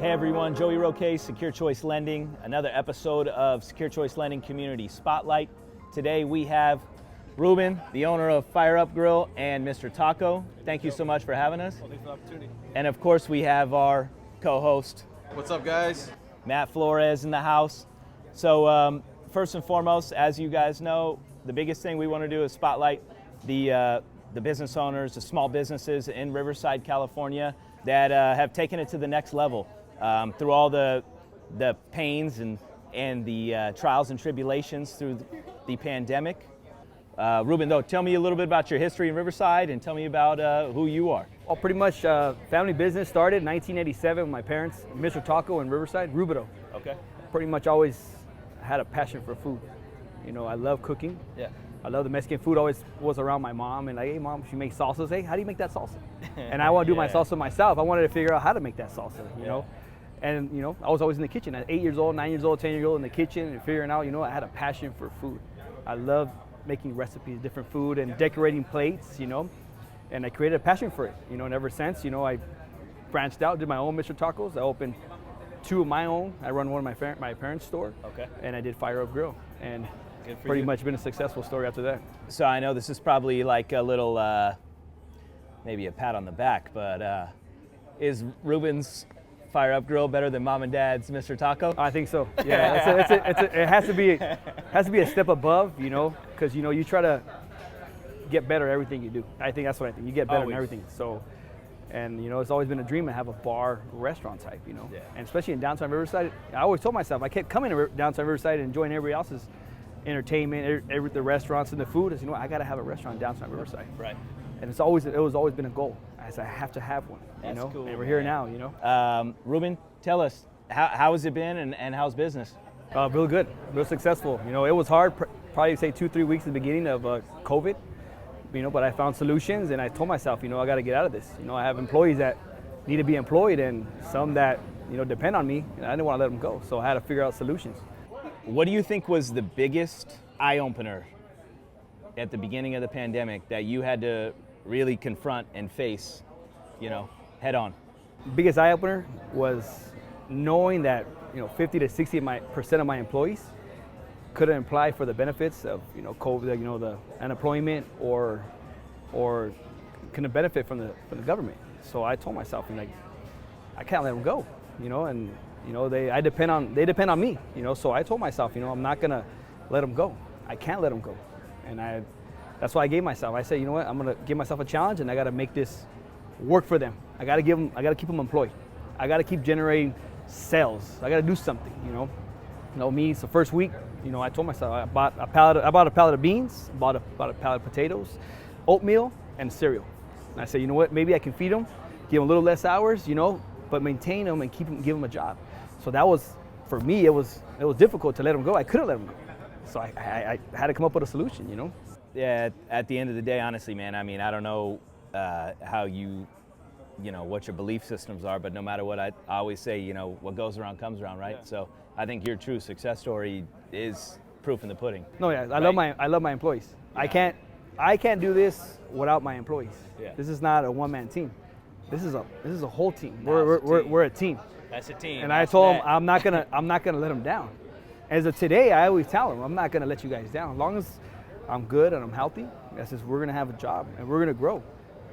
Hey everyone, Joey Roque, Secure Choice Lending, another episode of Secure Choice Lending Community Spotlight. Today we have Ruben, the owner of Fire Up Grill, and Mr. Taco. Thank you so much for having us. Well, thanks for the opportunity. And of course we have our co-host, What's up, guys? Matt Flores, in the house. So first and foremost, as you guys know, the biggest thing we want to do is spotlight the business owners, the small businesses in Riverside, California that have taken it to the next level. Through all the pains and the trials and tribulations through the pandemic. Ruben, though, tell me a little bit about your history in Riverside and tell me about who you are. Well, pretty much family business started in 1987 with my parents, Mr. Taco in Riverside, Rubido. Okay. Pretty much always had a passion for food. You know, I love cooking. Yeah. I love the Mexican food. Always was around my mom and like, hey mom, she makes salsas. Hey, how do you make that salsa? And I want to do my salsa myself. I wanted to figure out how to make that salsa, you know? And, you know, I was always in the kitchen at 8 years old, 9 years old, 10 years old in the kitchen and figuring out, you know, I had a passion for food. I love making recipes, different food and decorating plates, you know, and I created a passion for it, you know, and ever since, you know, I branched out, did my own Mr. Tacos. I opened two of my own. I run one of my parents' store. Okay. And I did Fire Up Grill. And pretty much been a successful story after that. So I know this is probably like a little, maybe a pat on the back, but is Ruben's Fire Up Grill better than Mom and Dad's Mr. Taco? I think so. Yeah, it has to be a step above, you know, because you know you try to get better at everything you do. I think that's what I think. You get better in everything. So, and you know, it's always been a dream to have a bar restaurant type, you know, and especially in downtown Riverside. I always told myself I kept coming to downtown Riverside and enjoying everybody else's entertainment, the restaurants and the food. Is, you know, I got to have a restaurant in downtown Riverside. Right. And it was always been a goal. I said I have to have one. You know, cool, and we're here now. You know. Ruben, tell us how has it been and how's business? Real good, real successful. You know, it was hard. Probably say 2-3 weeks at the beginning of COVID. You know, but I found solutions, and I told myself, you know, I got to get out of this. You know, I have employees that need to be employed, and some that you know depend on me, and I didn't want to let them go. So I had to figure out solutions. What do you think was the biggest eye opener at the beginning of the pandemic that you had to really confront and face, you know, head on? Biggest eye opener was knowing that, you know, 50 to 60% of my employees couldn't apply for the benefits of, you know, COVID, you know, the unemployment or couldn't benefit from the government. So I told myself, like, I can't let them go, you know, and you know they depend on me, you know. So I told myself, you know, I'm not gonna let them go. I can't let them go, and that's why I gave myself. I said, you know what, I'm gonna give myself a challenge, and I gotta make this work for them. I gotta keep them employed. I gotta keep generating sales. I gotta do something, you know. You know me. It's the first week. You know, I told myself I bought a pallet of beans, bought a pallet of potatoes, oatmeal, and cereal. And I said, you know what, maybe I can feed them, give them a little less hours, you know, but maintain them and give them a job. So that was, for me, it was difficult to let them go. I couldn't let them go. So I had to come up with a solution, you know. Yeah, at the end of the day, honestly, man, I mean, I don't know how you know, what your belief systems are, but no matter what, I always say, you know, what goes around comes around, right? Yeah. So I think your true success story is proof in the pudding. No, yeah, I love my employees. Yeah. I can't do this without my employees. Yeah. This is not a one-man team. This is a whole team. We're a team. That's a team. And I told them I'm not gonna let them down. As of today, I always tell them I'm not gonna let you guys down. As long as I'm good and I'm healthy, I says we're gonna have a job and we're gonna grow,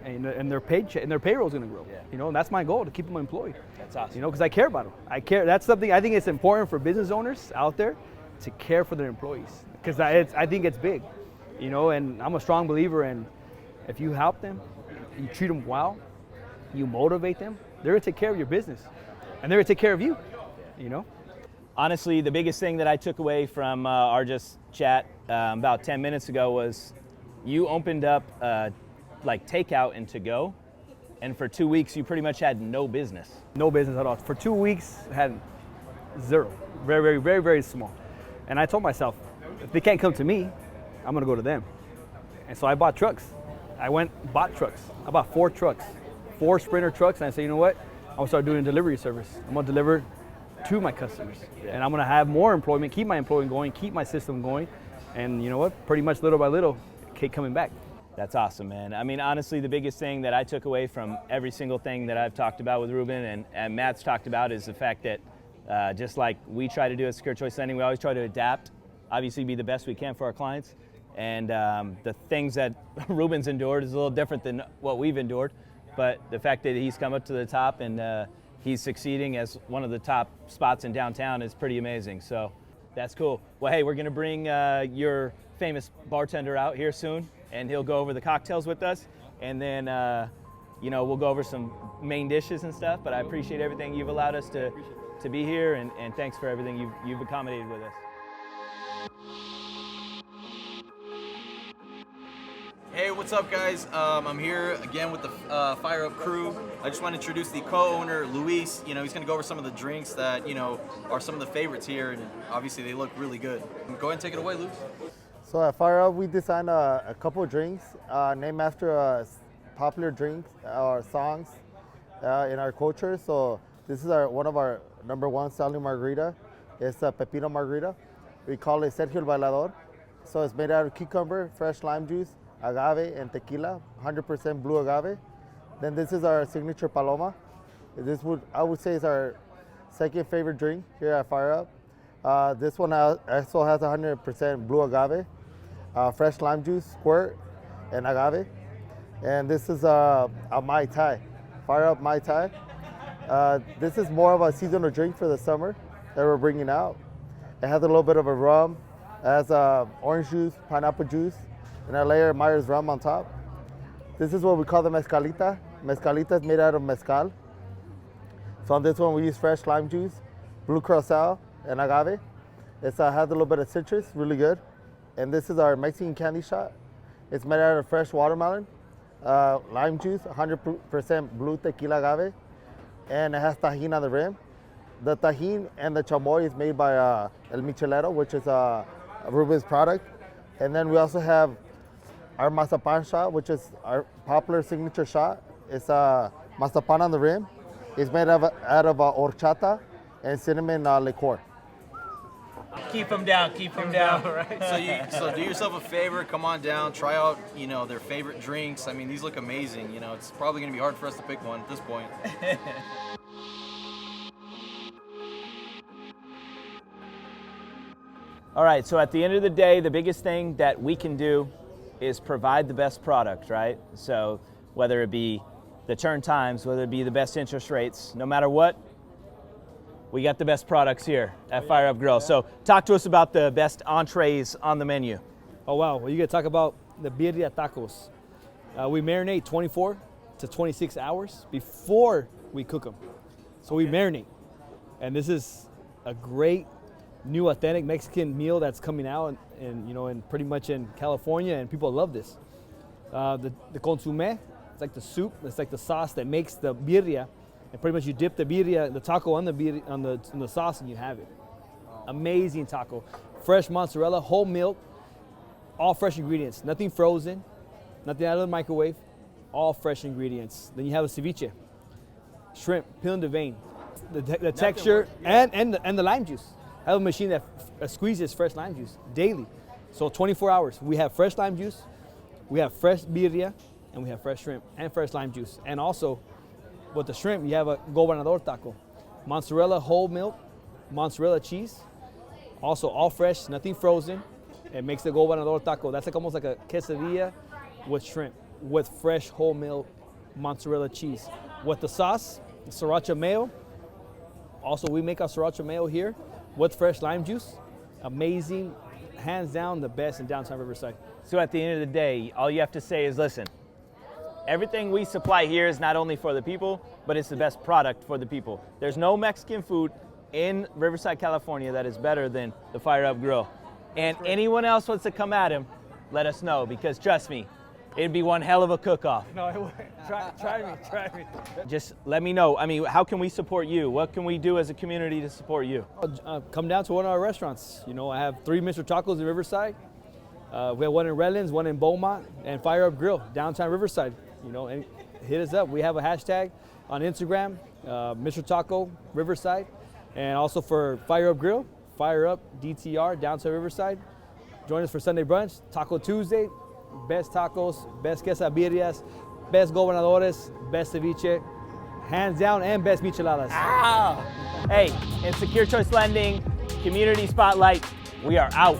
and their paycheck and their payroll is gonna grow. Yeah. You know, and that's my goal, to keep them employed. That's awesome. You know, because I care about them. I care. That's something I think it's important for business owners out there to care for their employees, because I think it's big. You know, and I'm a strong believer in if you help them, you treat them well, you motivate them, they're gonna take care of your business. And they're gonna take care of you, you know? Honestly, the biggest thing that I took away from our just chat about 10 minutes ago was you opened up like takeout and to-go, and for 2 weeks you pretty much had no business. No business at all. For 2 weeks, I had zero. Very, very, very, very small. And I told myself, if they can't come to me, I'm gonna go to them. And so I bought trucks. Bought trucks. I bought 4 trucks, 4 Sprinter trucks, and I said, you know what? I'm gonna start doing a delivery service. I'm gonna deliver to my customers, and I'm gonna have more employment, keep my employment going, keep my system going, and you know what? Pretty much little by little, keep coming back. That's awesome, man. I mean, honestly, the biggest thing that I took away from every single thing that I've talked about with Ruben and Matt's talked about is the fact that just like we try to do at Secure Choice Lending, we always try to adapt, obviously be the best we can for our clients. And the things that Ruben's endured is a little different than what we've endured. But the fact that he's come up to the top and he's succeeding as one of the top spots in downtown is pretty amazing. So that's cool. Well, hey, we're going to bring your famous bartender out here soon, and he'll go over the cocktails with us, and then we'll go over some main dishes and stuff. But I appreciate everything you've allowed us to be here, and thanks for everything you've accommodated with us. Hey, what's up, guys? I'm here again with the Fire Up crew. I just want to introduce the co-owner, Luis. He's going to go over some of the drinks that, are some of the favorites here, and obviously they look really good. Go ahead and take it away, Luis. So at Fire Up, we designed a couple of drinks named after popular drinks or songs in our culture. So this is one of our #1 selling margarita. It's a pepino margarita. We call it Sergio el Bailador. So it's made out of cucumber, fresh lime juice, agave, and tequila, 100% blue agave. Then this is our signature Paloma. I would say is our second favorite drink here at Fire Up. This one also has 100% blue agave, fresh lime juice, squirt, and agave. And this is a Mai Tai, Fire Up Mai Tai. This is more of a seasonal drink for the summer that we're bringing out. It has a little bit of a rum, it has orange juice, pineapple juice, and a layer of Myers rum on top. This is what we call the mezcalita. Mezcalita is made out of mezcal. So on this one we use fresh lime juice, blue curacao, and agave. It has a little bit of citrus, really good. And this is our Mexican candy shot. It's made out of fresh watermelon, lime juice, 100% blue tequila agave, and it has tajin on the rim. The tajin and the chamoy is made by El Michelero, which is Ruben's product. And then we also have our mazapan shot, which is our popular signature shot. It's mazapan on the rim. It's made out of horchata and cinnamon liqueur. Keep them down, right? So do yourself a favor, come on down, try out, their favorite drinks. I mean, these look amazing. It's probably going to be hard for us to pick one at this point. All right, so at the end of the day, the biggest thing that we can do is provide the best product, right? So whether it be the turn times, whether it be the best interest rates, no matter what, we got the best products here at Fire Up Grill. So talk to us about the best entrees on the menu. Oh wow, well, you gotta talk about the birria tacos. We marinate 24 to 26 hours before we cook them. So we marinate. And this is a great new authentic Mexican meal that's coming out and pretty much in California, and people love this. The consommé, it's like the soup, it's like the sauce that makes the birria, and pretty much you dip the birria, the taco on the birria, on the sauce, and you have it. Amazing taco. Fresh mozzarella, whole milk, all fresh ingredients, nothing frozen, nothing out of the microwave, all fresh ingredients. Then you have a ceviche, shrimp, pill de vein, the texture, and the lime juice. I have a machine that squeezes fresh lime juice daily. So 24 hours. We have fresh lime juice, we have fresh birria, and we have fresh shrimp and fresh lime juice. And also, with the shrimp, you have a gobernador taco. Mozzarella whole milk, mozzarella cheese, also all fresh, nothing frozen. It makes the gobernador taco. That's like almost like a quesadilla with shrimp, with fresh whole milk, mozzarella cheese. With the sauce, sriracha mayo. Also, we make our sriracha mayo here with fresh lime juice. Amazing, hands down the best in downtown Riverside. So at the end of the day, all you have to say is, listen, everything we supply here is not only for the people, but it's the best product for the people. There's no Mexican food in Riverside, California that is better than the Fire Up Grill. And anyone else wants to come at him, let us know, because trust me, it'd be one hell of a cook-off. No, it wouldn't. Try me. Just let me know. I mean, how can we support you? What can we do as a community to support you? Come down to one of our restaurants. I have 3 Mr. Tacos in Riverside. We have one in Redlands, one in Beaumont, and Fire Up Grill, downtown Riverside. And hit us up. We have a hashtag on Instagram, Mr. Taco Riverside, and also for Fire Up Grill, Fire Up DTR, downtown Riverside. Join us for Sunday brunch, Taco Tuesday, best tacos, best quesadillas, best gobernadores, best ceviche, hands down, and best micheladas. Hey, in Secure Choice Lending, Community Spotlight, we are out.